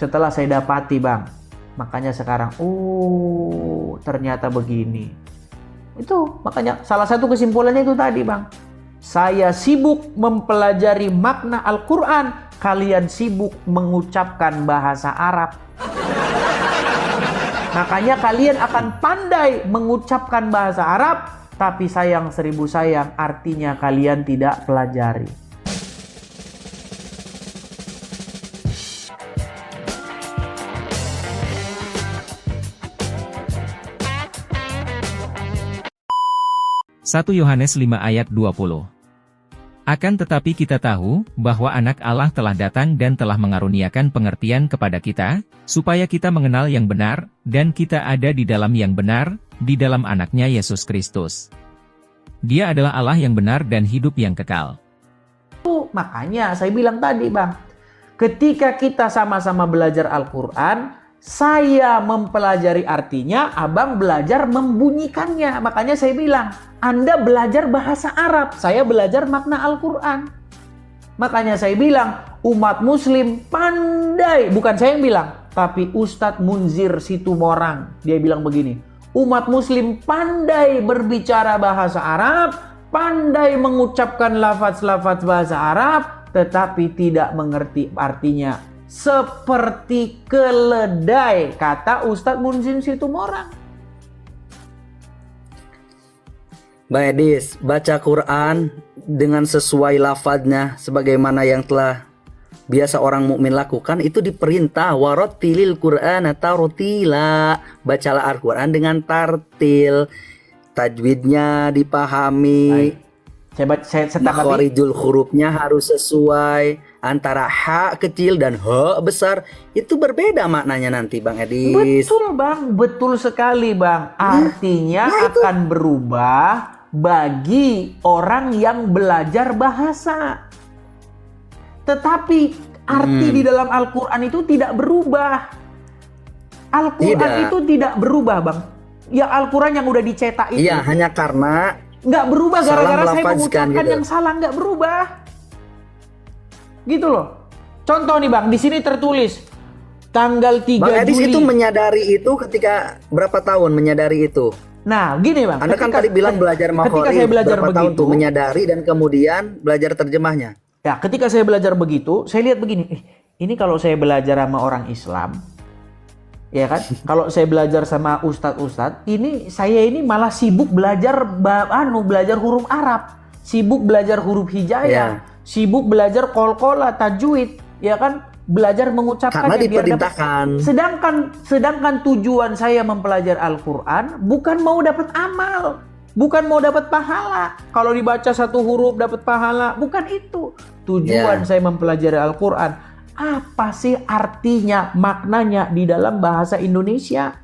Setelah saya dapati bang, makanya sekarang, oh ternyata begini. Itu makanya salah satu kesimpulannya itu tadi bang. Saya sibuk mempelajari makna Al-Quran, kalian sibuk mengucapkan bahasa Arab. Makanya kalian akan pandai mengucapkan bahasa Arab, tapi sayang seribu sayang, artinya kalian tidak pelajari. Satu Yohanes 5 ayat 20. Akan tetapi kita tahu, bahwa anak Allah telah datang dan telah mengaruniakan pengertian kepada kita, supaya kita mengenal yang benar, dan kita ada di dalam yang benar, di dalam anaknya Yesus Kristus. Dia adalah Allah yang benar dan hidup yang kekal. Makanya saya bilang tadi bang, ketika kita sama-sama belajar Al-Quran, saya mempelajari artinya, abang belajar membunyikannya. Makanya saya bilang, Anda belajar bahasa Arab, saya belajar makna Al-Quran. Makanya saya bilang, umat muslim pandai, bukan saya yang bilang, tapi Ustadz Munzir Situmorang, dia bilang begini, umat muslim pandai berbicara bahasa Arab, pandai mengucapkan lafaz-lafaz bahasa Arab, tetapi tidak mengerti artinya. Seperti keledai, kata Ustadz Munzir Situmorang. Bang Edis, baca Quran dengan sesuai lafadznya sebagaimana yang telah biasa orang mukmin lakukan, itu diperintah warattilil Qur'ana tartila. Bacalah Al-Quran dengan tartil, tajwidnya dipahami. Saya makharijul hurufnya harus sesuai. Antara H kecil dan H besar itu berbeda maknanya nanti Bang Edis. Betul bang, betul sekali bang. Artinya akan berubah bagi orang yang belajar bahasa. Tetapi arti di dalam Al-Quran itu tidak berubah. Al-Quran itu tidak berubah bang. Ya Al-Quran yang udah dicetak itu. Iya, hanya karena nggak berubah gara-gara saya mengucapkan gitu. yang salah, nggak berubah. Gitu loh. Contoh nih bang, di sini tertulis tanggal 3 Bang Edis Juli. itu menyadari itu ketika berapa tahun menyadari itu? Nah, gini bang. Anda kan tadi bilang belajar makhrij. Ketika saya belajar berapa tahun begitu, tuh menyadari dan kemudian belajar terjemahnya? Ya, ketika saya belajar begitu, saya lihat begini. Ini kalau saya belajar sama orang Islam, ya kan? Kalau saya belajar sama ustadz-ustadz, saya ini malah sibuk belajar belajar huruf Arab, sibuk belajar huruf hijaiyah. Sibuk belajar qalqalah, tajwid, ya kan? Belajar mengucapkannya biar dapat. Sedangkan tujuan saya mempelajari Al-Quran bukan mau dapat amal, bukan mau dapat pahala. Kalau dibaca satu huruf dapat pahala, bukan itu. Tujuan saya mempelajari Al-Quran, apa sih artinya, maknanya di dalam bahasa Indonesia?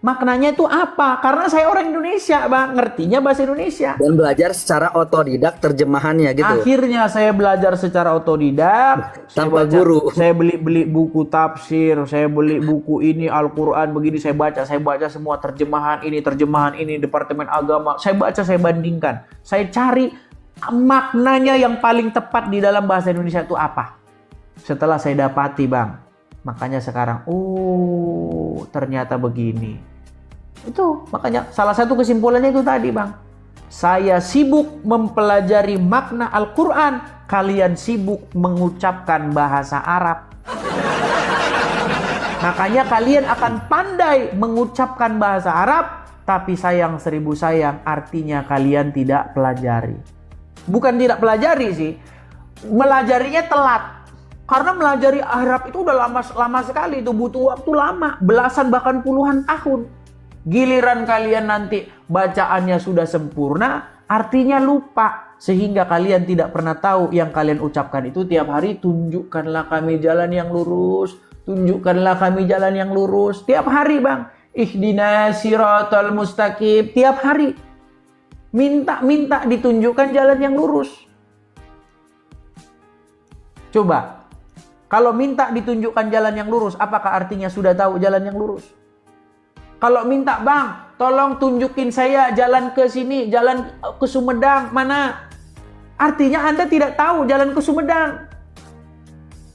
Maknanya itu apa? Karena saya orang Indonesia, bang, ngertinya bahasa Indonesia. Dan belajar secara otodidak terjemahannya gitu. Akhirnya saya belajar secara otodidak. Tanpa guru. Saya beli buku tafsir, saya beli buku ini Al-Quran begini, saya baca semua terjemahan ini, Departemen Agama. Saya baca, saya bandingkan. Saya cari maknanya yang paling tepat di dalam bahasa Indonesia itu apa. Setelah saya dapati bang, makanya sekarang, oh ternyata begini. Itu makanya salah satu kesimpulannya itu tadi bang. Saya sibuk mempelajari makna Al-Quran, kalian sibuk mengucapkan bahasa Arab. Makanya kalian akan pandai mengucapkan bahasa Arab, tapi sayang seribu sayang, artinya kalian tidak pelajari. Bukan tidak pelajari sih, melajarinya telat. Karena melajari Arab itu udah lama sekali, itu butuh waktu lama, belasan bahkan puluhan tahun. Giliran kalian nanti bacaannya sudah sempurna, artinya lupa. Sehingga kalian tidak pernah tahu yang kalian ucapkan itu tiap hari, tunjukkanlah kami jalan yang lurus, tunjukkanlah kami jalan yang lurus. Tiap hari bang, ihdinas siratal mustaqim, tiap hari. Minta ditunjukkan jalan yang lurus. Coba, kalau minta ditunjukkan jalan yang lurus, apakah artinya sudah tahu jalan yang lurus? Kalau minta, bang, tolong tunjukin saya jalan ke sini, jalan ke Sumedang, mana? Artinya Anda tidak tahu jalan ke Sumedang.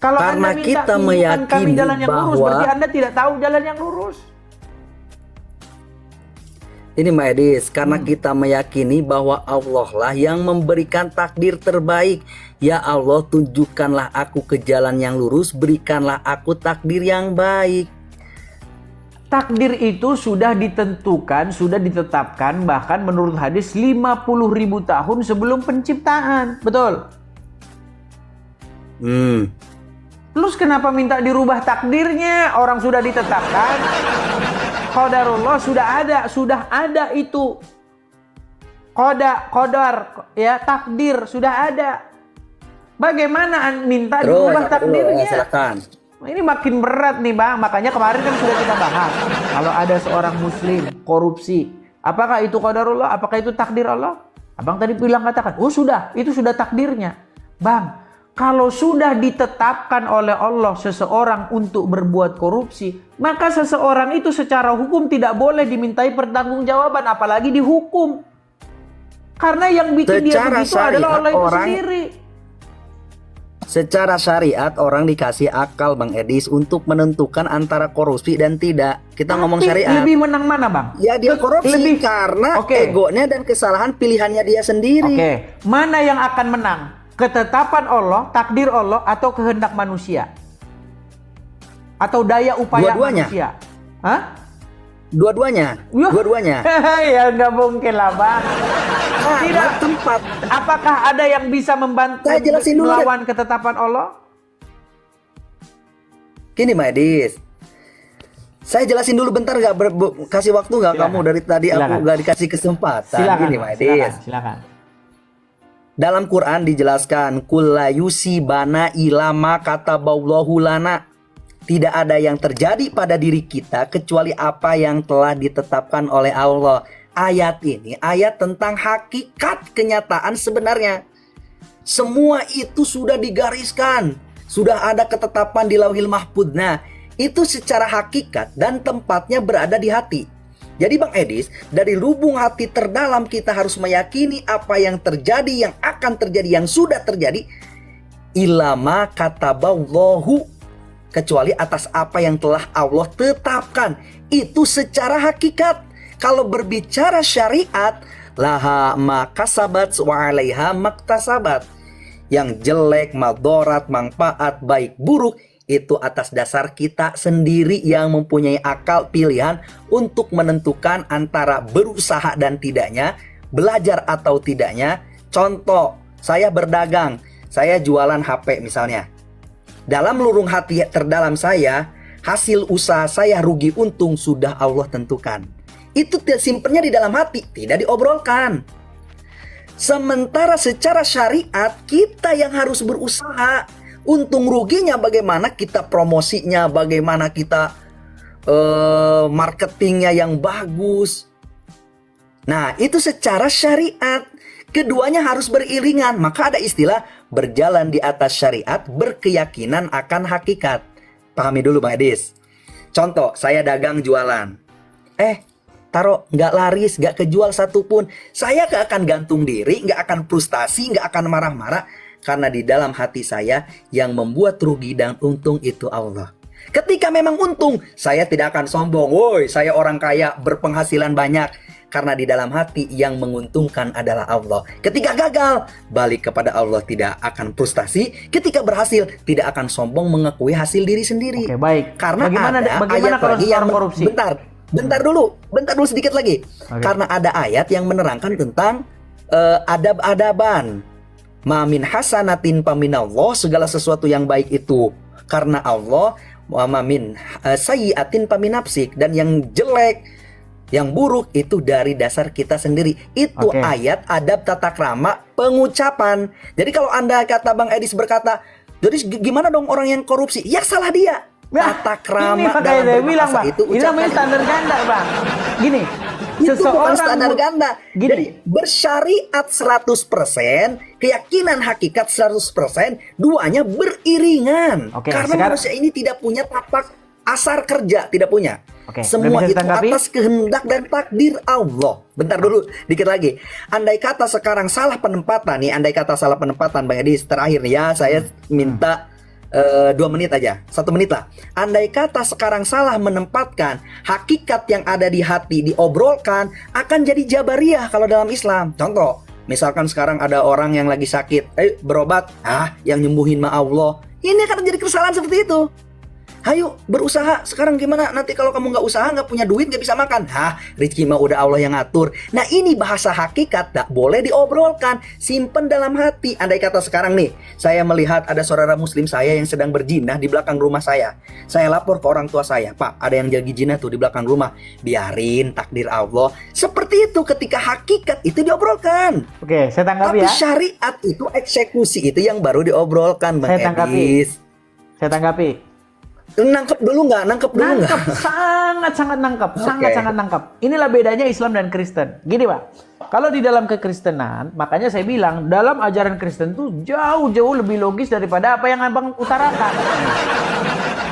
Kalau Karena Anda minta kita tunjukkan kami meyakini jalan yang lurus, bahwa berarti Anda tidak tahu jalan yang lurus. ini Mbak Edis, karena kita meyakini bahwa Allah lah yang memberikan takdir terbaik. Ya Allah, tunjukkanlah aku ke jalan yang lurus, berikanlah aku takdir yang baik. Takdir itu sudah ditentukan, sudah ditetapkan bahkan menurut hadis 50.000 tahun sebelum penciptaan. Betul? Terus kenapa minta dirubah takdirnya? Orang sudah ditetapkan. Qadarullah sudah ada itu. Qadar ya, takdir sudah ada. Bagaimana minta dirubah takdirnya? Silakan. Ini makin berat nih Bang, makanya kemarin kan sudah kita bahas. Kalau ada seorang muslim korupsi, apakah itu qadarullah? Apakah itu takdir Allah? Abang tadi katakan, oh sudah, itu sudah takdirnya. Bang, kalau sudah ditetapkan oleh Allah seseorang untuk berbuat korupsi, maka seseorang itu secara hukum tidak boleh dimintai pertanggungjawaban, apalagi dihukum. Karena yang bikin dia begitu adalah Allah itu sendiri. Secara syariat orang dikasih akal Bang Edis untuk menentukan antara korupsi dan tidak. Kita ngomong syariat. Lebih menang mana Bang? Ya dia korupsi karena egonya dan kesalahan pilihannya dia sendiri. Mana yang akan menang? Ketetapan Allah, takdir Allah, atau kehendak manusia? Atau daya upaya manusia? Hah? Dua-duanya. Ya nggak mungkin lah Bang. Tidak tempat. Apakah ada yang bisa membantu melawan ketetapan Allah? Gini Mbak Edis, saya jelasin dulu bentar nggak? Kasih waktu nggak kamu dari tadi? Aku nggak dikasih kesempatan. Gini Mbak Edis. Silakan. Dalam Quran dijelaskan, kullayusi bana ilama kata baulahu lana. Tidak ada yang terjadi pada diri kita kecuali apa yang telah ditetapkan oleh Allah. Ayat ini ayat tentang hakikat kenyataan sebenarnya. Semua itu sudah digariskan. Sudah ada ketetapan di Lauhil Mahfudz. Nah, itu secara hakikat dan tempatnya berada di hati. Jadi Bang Edis, dari lubung hati terdalam kita harus meyakini apa yang terjadi, yang akan terjadi, yang sudah terjadi. Ilama kataballahu, kecuali atas apa yang telah Allah tetapkan. Itu secara hakikat. Kalau berbicara syariat, laha makasabat wa alaiha maktasabat. Yang jelek, madharat, manfaat, baik, buruk, itu atas dasar kita sendiri yang mempunyai akal pilihan untuk menentukan antara berusaha dan tidaknya, belajar atau tidaknya. Contoh, saya berdagang, saya jualan HP misalnya. Dalam lurung hati terdalam saya, hasil usaha saya rugi untung sudah Allah tentukan. Itu simpennya di dalam hati, tidak diobrolkan. Sementara secara syariat, kita yang harus berusaha. Untung ruginya bagaimana kita promosinya, bagaimana kita marketingnya yang bagus. Nah, itu secara syariat. Keduanya harus beriringan. Maka ada istilah berjalan di atas syariat, berkeyakinan akan hakikat. Pahami dulu Bang Edis. Contoh, saya dagang jualan. Taruh nggak laris, nggak kejual satupun. Saya nggak akan gantung diri, nggak akan frustasi, nggak akan marah-marah. Karena di dalam hati saya yang membuat rugi dan untung itu Allah. Ketika memang untung, saya tidak akan sombong. Woi, saya orang kaya, berpenghasilan banyak. Karena di dalam hati yang menguntungkan adalah Allah. Ketika gagal, balik kepada Allah, tidak akan frustasi. Ketika berhasil, tidak akan sombong mengakui hasil diri sendiri. Oke, baik. Karena bagaimana ayat kalau lagi yang korupsi? Bentar dulu sedikit lagi. Karena ada ayat yang menerangkan tentang adab-adaban. Ma min hasanatin paminallah, segala sesuatu yang baik itu karena Allah. Wa ma min sayyiatin paminapsik, dan yang jelek, yang buruk itu dari dasar kita sendiri. Itu ayat adab tata krama pengucapan. Jadi kalau Anda kata Bang Edis berkata, jadi gimana dong orang yang korupsi? Ya salah dia. Tata krama dalam berbahasa itu ini namanya standar ganda Bang. Gini, itu bukan standar ganda. Jadi bersyariat 100%, keyakinan hakikat 100%, duanya beriringan. Karena manusia ini tidak punya tapak asar kerja, tidak punya. Semua itu atas kehendak dan takdir Allah. Bentar dulu, dikit lagi. Andai kata sekarang salah penempatan nih, Bang Edis, terakhir nih ya, saya minta 2 menit aja, 1 menit lah. Andai kata sekarang salah menempatkan hakikat yang ada di hati diobrolkan, akan jadi jabariyah kalau dalam Islam. Contoh, misalkan sekarang ada orang yang lagi sakit, berobat, yang nyembuhin mah Allah. Ini akan jadi kesalahan seperti itu. Ayo berusaha, sekarang gimana? Nanti kalau kamu nggak usaha, nggak punya duit, nggak bisa makan. Rezeki mah udah Allah yang ngatur. Nah ini bahasa hakikat, tak boleh diobrolkan. Simpen dalam hati. Andai kata sekarang nih, saya melihat ada saudara muslim saya yang sedang berjinah di belakang rumah saya. Saya lapor ke orang tua saya, Pak, ada yang jadi jinah tuh di belakang rumah. Biarin, takdir Allah. Seperti itu ketika hakikat itu diobrolkan. Oke, saya tanggapi Tapi ya. syariat itu, eksekusi itu yang baru diobrolkan, Bang Saya tanggapi. Edis. Saya tanggapi. Nangkep dulu nggak? Nangkep dulu nggak? Nangkep, sangat-sangat nangkep, sangat-sangat nangkep. Inilah bedanya Islam dan Kristen. Gini Pak, kalau di dalam kekristenan, makanya saya bilang dalam ajaran Kristen tuh jauh-jauh lebih logis daripada apa yang Abang utarakan.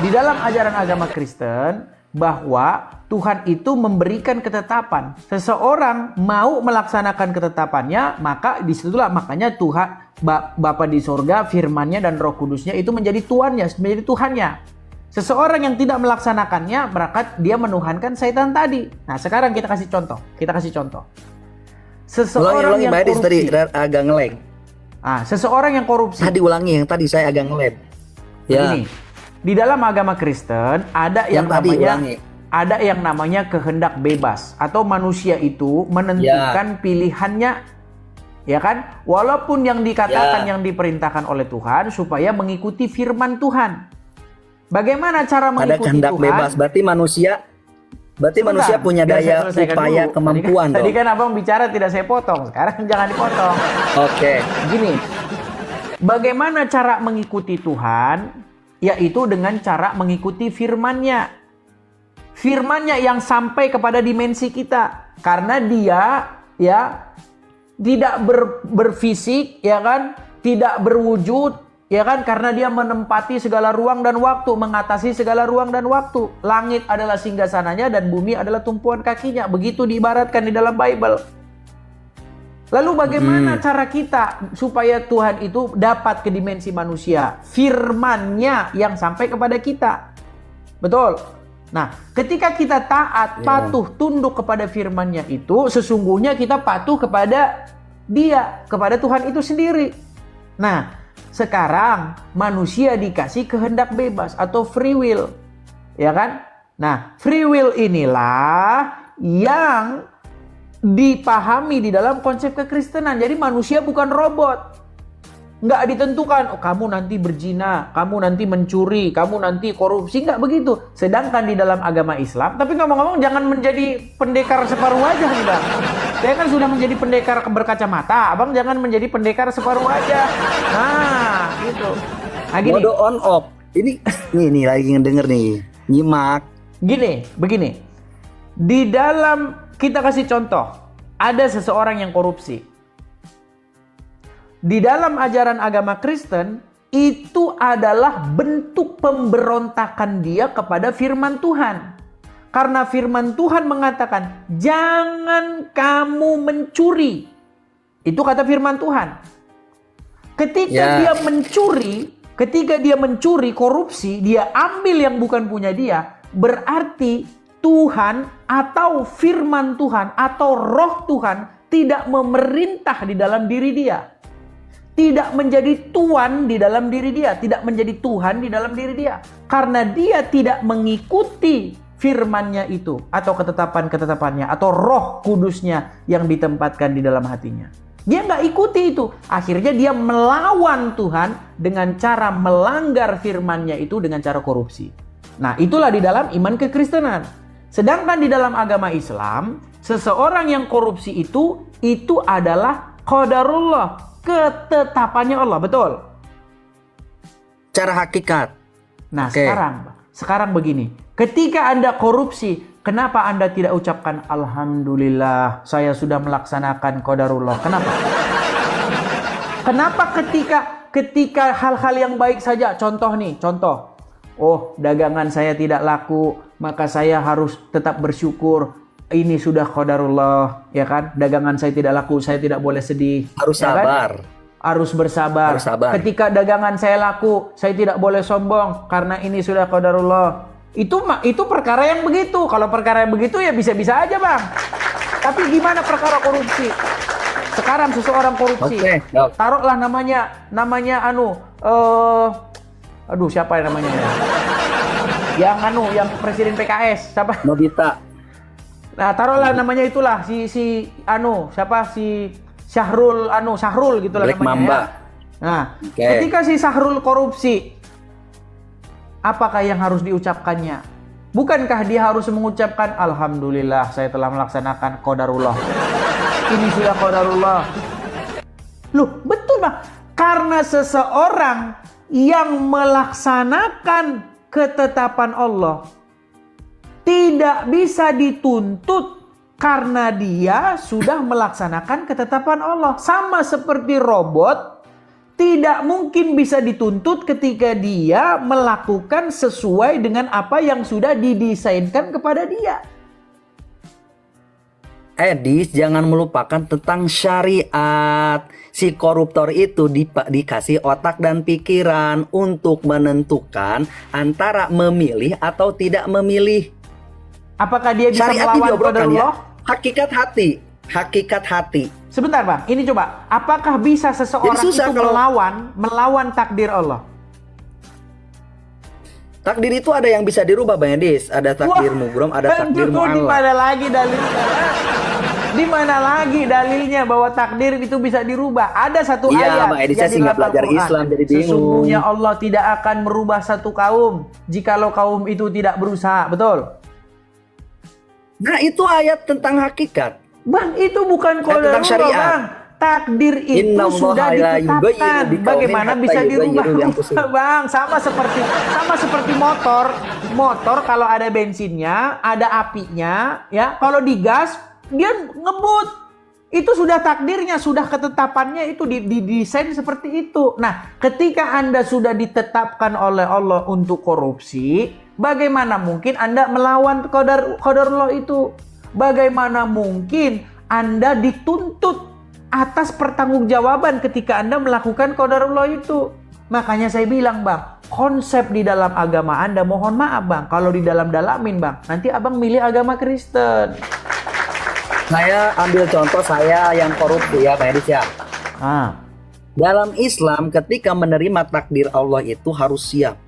Di dalam ajaran agama Kristen, bahwa Tuhan itu memberikan ketetapan. Seseorang mau melaksanakan ketetapannya, maka disitulah makanya Tuhan, Bapa di sorga, firman-Nya dan Roh Kudusnya itu menjadi Tuannya, menjadi Tuhannya. Seseorang yang tidak melaksanakannya, berarti dia menuhankan setan tadi. Nah, sekarang kita kasih contoh. Seseorang yang korupsi. Tadi agak ngeleng. Seseorang yang korupsi. Tadi ulangi, yang tadi saya agak ngeleng. Ini, di dalam agama Kristen ada yang namanya kehendak bebas, atau manusia itu menentukan pilihannya, ya kan? Walaupun yang dikatakan yang diperintahkan oleh Tuhan supaya mengikuti firman Tuhan. Bagaimana cara mengikuti Tuhan? Ada kehendak bebas, berarti manusia punya daya upaya kemampuan. Tadi kan Abang bicara tidak saya potong, sekarang jangan dipotong. Oke. Gini, bagaimana cara mengikuti Tuhan? Yaitu dengan cara mengikuti firman-Nya. Firman-Nya yang sampai kepada dimensi kita. Karena dia tidak berfisik, ya kan? Tidak berwujud, ya kan, karena dia menempati segala ruang dan waktu, mengatasi segala ruang dan waktu. Langit adalah singgasananya dan bumi adalah tumpuan kakinya. Begitu diibaratkan di dalam Bible. Lalu bagaimana cara kita supaya Tuhan itu dapat ke dimensi manusia? Firman-Nya yang sampai kepada kita. Betul. Nah, ketika kita taat, patuh, tunduk kepada firman-Nya itu, sesungguhnya kita patuh kepada Dia, kepada Tuhan itu sendiri. Nah, sekarang manusia dikasih kehendak bebas atau free will, ya kan? Nah, free will inilah yang dipahami di dalam konsep kekristenan. Jadi manusia bukan robot. Nggak ditentukan, kamu nanti berzina, kamu nanti mencuri, kamu nanti korupsi. Nggak begitu. Sedangkan di dalam agama Islam, tapi ngomong-ngomong jangan menjadi pendekar separuh wajah nih Bang. Saya kan sudah menjadi pendekar berkacamata. Abang jangan menjadi pendekar separuh wajah. Nah, gitu. Nah, gini. Mode on off. Ini lagi ngedenger nih. Nyimak. Begini. Di dalam, kita kasih contoh. Ada seseorang yang korupsi. Di dalam ajaran agama Kristen, itu adalah bentuk pemberontakan dia kepada firman Tuhan. Karena firman Tuhan mengatakan, jangan kamu mencuri. Itu kata firman Tuhan. Ketika dia mencuri, korupsi, dia ambil yang bukan punya dia, berarti Tuhan atau firman Tuhan atau roh Tuhan tidak memerintah di dalam diri dia. Tidak menjadi tuan di dalam diri dia, tidak menjadi Tuhan di dalam diri dia. Karena dia tidak mengikuti firman-Nya itu, atau ketetapan-ketetapannya, atau roh kudusnya yang ditempatkan di dalam hatinya. Dia nggak ikuti itu. Akhirnya dia melawan Tuhan dengan cara melanggar firman-Nya itu dengan cara korupsi. Nah, itulah di dalam iman kekristenan. Sedangkan di dalam agama Islam, seseorang yang korupsi itu adalah qadarullah, ketetapannya Allah, betul? Cara hakikat. Nah, sekarang begini. Ketika Anda korupsi, kenapa Anda tidak ucapkan alhamdulillah, saya sudah melaksanakan qadarullah? Kenapa? Kenapa ketika hal-hal yang baik saja, contoh. Oh, dagangan saya tidak laku, maka saya harus tetap bersyukur. Ini sudah qadarullah, ya kan? Dagangan saya tidak laku, saya tidak boleh sedih. Harus ya sabar. Kan? harus bersabar. Harus sabar. Ketika dagangan saya laku, saya tidak boleh sombong karena ini sudah qadarullah. Itu perkara yang begitu. Kalau perkara yang begitu ya bisa-bisa aja, Bang. Tapi gimana perkara korupsi? Sekarang seseorang korupsi. Oke, Dok. Taruhlah namanya aduh siapa namanya? Yang presiden PKS, siapa? Nobita. Nah, taruhlah namanya itulah si Syahrul gitu lah Black namanya. Mamba. Ya. Nah, Oke. ketika si Syahrul korupsi, apakah yang harus diucapkannya? Bukankah dia harus mengucapkan alhamdulillah saya telah melaksanakan qadarullah. Ini sudah qadarullah. Loh, betul, Bang. Karena seseorang yang melaksanakan ketetapan Allah tidak bisa dituntut karena dia sudah melaksanakan ketetapan Allah. Sama seperti robot, tidak mungkin bisa dituntut ketika dia melakukan sesuai dengan apa yang sudah didesainkan kepada dia. Edis, jangan melupakan tentang syariat. Si koruptor itu dikasih otak dan pikiran untuk menentukan antara memilih atau tidak memilih. Apakah dia bisa Syariat melawan diobrolkan ya. qadarullah? Hakikat hati. Sebentar, Bang. Ini coba. Apakah bisa seseorang Jadi susah itu kalau- melawan takdir Allah? Takdir itu ada yang bisa dirubah, Bang Edis. Ada takdir mubrom, ada takdir Di mu'allaq. mana lagi dalilnya? Di mana lagi dalilnya bahwa takdir itu bisa dirubah? Ada satu Iya, ayat Bang Edis, yang saya sih di nggak dalam belajar Al-Quran. Islam, jadi bingung. Sesungguhnya Allah tidak akan merubah satu kaum jikalau kaum itu tidak berusaha. Betul? Nah, itu ayat tentang hakikat. Bang, itu bukan tentang qadarullah, syariat. Bang. Takdir itu Inna Allah sudah la ditetapkan. yughayyiru biqaumin Bagaimana hatta bisa yughayyiru dirubah? bi anfusihim. Bang, sama seperti motor. Motor kalau ada bensinnya, ada apinya, ya. Kalau digas, dia ngebut. Itu sudah takdirnya, sudah ketetapannya itu didesain seperti itu. Nah, ketika Anda sudah ditetapkan oleh Allah untuk korupsi, bagaimana mungkin Anda melawan qadarullah itu? Bagaimana mungkin Anda dituntut atas pertanggungjawaban ketika Anda melakukan qadarullah itu? Makanya saya bilang, Bang, konsep di dalam agama Anda, mohon maaf, Bang, kalau di dalam-dalamin, Bang, nanti Abang milih agama Kristen. Saya ambil contoh saya yang korupsi ya, Bang Edis ya. Ah, Dalam Islam ketika menerima takdir Allah itu harus siap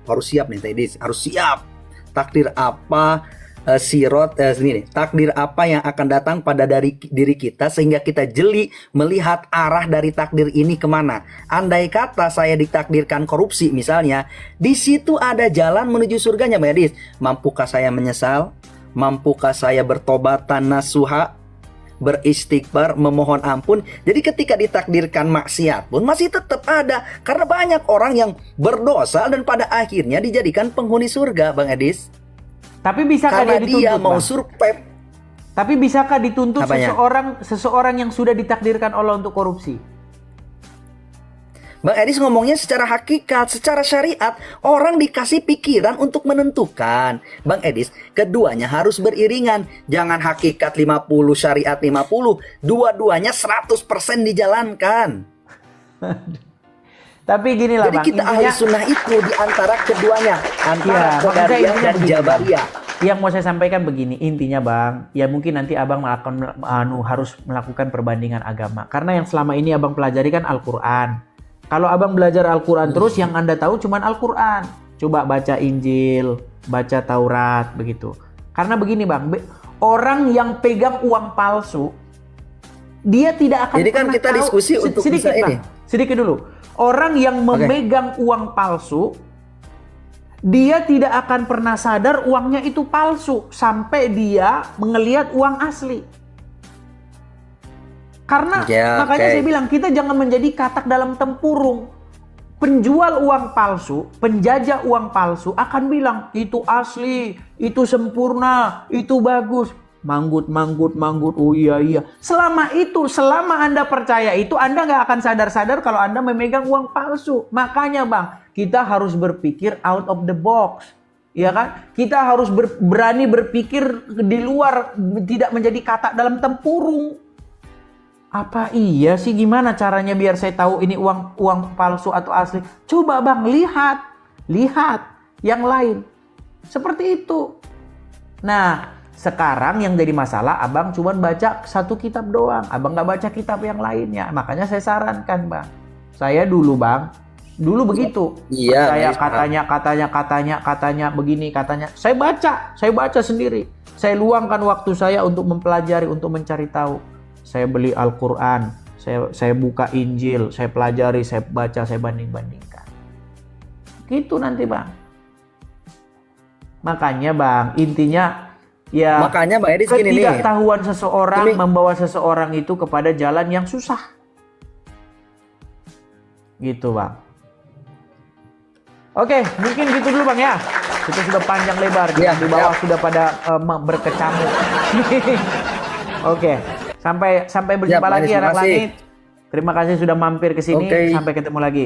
nih, Bang Edis, harus siap. Takdir apa takdir apa yang akan datang pada diri kita sehingga kita jeli melihat arah dari takdir ini kemana. Andai kata saya ditakdirkan korupsi misalnya, di situ ada jalan menuju surganya, Bang Edis. Mampukah saya menyesal? Mampukah saya bertobatan nasuha? Beristighfar, memohon ampun. Jadi ketika ditakdirkan maksiat pun masih tetap ada, karena banyak orang yang berdosa dan pada akhirnya dijadikan penghuni surga, Bang Edis. tapi bisakah Karena dia dituntut, dia mau Bang? survive. Tapi bisakah dituntut Apanya? seseorang yang sudah ditakdirkan Allah untuk korupsi? Bang Edis ngomongnya secara hakikat, secara syariat. Orang dikasih pikiran untuk menentukan. Bang Edis, keduanya harus beriringan. Jangan hakikat 50, syariat 50. Dua-duanya 100% dijalankan. Tapi gini lah, Jadi Bang, kita ahli sunnah itu di antara keduanya. Antara Iya, maksud saya Qadariyah intinya dan begini, Jabariyah. yang mau saya sampaikan begini, intinya, Bang, ya mungkin nanti Abang harus melakukan perbandingan agama. Karena yang selama ini Abang pelajari kan Al-Quran. Kalau Abang belajar Al-Quran terus, yang Anda tahu cuman Al-Quran. Coba baca Injil, baca Taurat, begitu. Karena begini, Bang, orang yang pegang uang palsu, dia tidak akan Jadi kan pernah kita tahu. diskusi untuk sedikit, bisa Bang, ini. sedikit dulu. Orang yang memegang uang palsu, dia tidak akan pernah sadar uangnya itu palsu sampai dia mengelihat uang asli. Karena Ya, makanya oke. saya bilang kita jangan menjadi katak dalam tempurung. Penjual uang palsu, penjajah uang palsu akan bilang itu asli, itu sempurna, itu bagus. Manggut. Oh iya. Selama Anda percaya itu, Anda nggak akan sadar-sadar kalau Anda memegang uang palsu. Makanya, Bang, kita harus berpikir out of the box. Ya kan? Kita harus berani berpikir di luar, tidak menjadi katak dalam tempurung. Apa iya sih, gimana caranya biar saya tahu ini uang palsu atau asli? Coba Bang, lihat yang lain. Seperti itu. Nah, sekarang yang jadi masalah, Abang cuma baca satu kitab doang. Abang nggak baca kitab yang lainnya. Makanya saya sarankan, Bang. Saya dulu, Bang, dulu begitu. Iya, Saya baik, katanya begini, katanya. Saya baca sendiri. Saya luangkan waktu saya untuk mempelajari, untuk mencari tahu. Saya beli Al-Quran, saya buka Injil, saya pelajari, saya baca, saya banding-bandingkan. Gitu nanti, Bang. Makanya, Bang, intinya ya, Makanya Bang Edis gini nih. ketidaktahuan seseorang Ini- membawa seseorang itu kepada jalan yang susah. Gitu, Bang. Oke, mungkin gitu dulu, Bang, ya. Kita sudah panjang lebar, Iya, di bawah siap. sudah pada berkecamuk. Oke, sampai berjumpa Siap, lagi Bang Edis, anak makasih. langit. Terima kasih sudah mampir ke sini. Oke. Sampai ketemu lagi.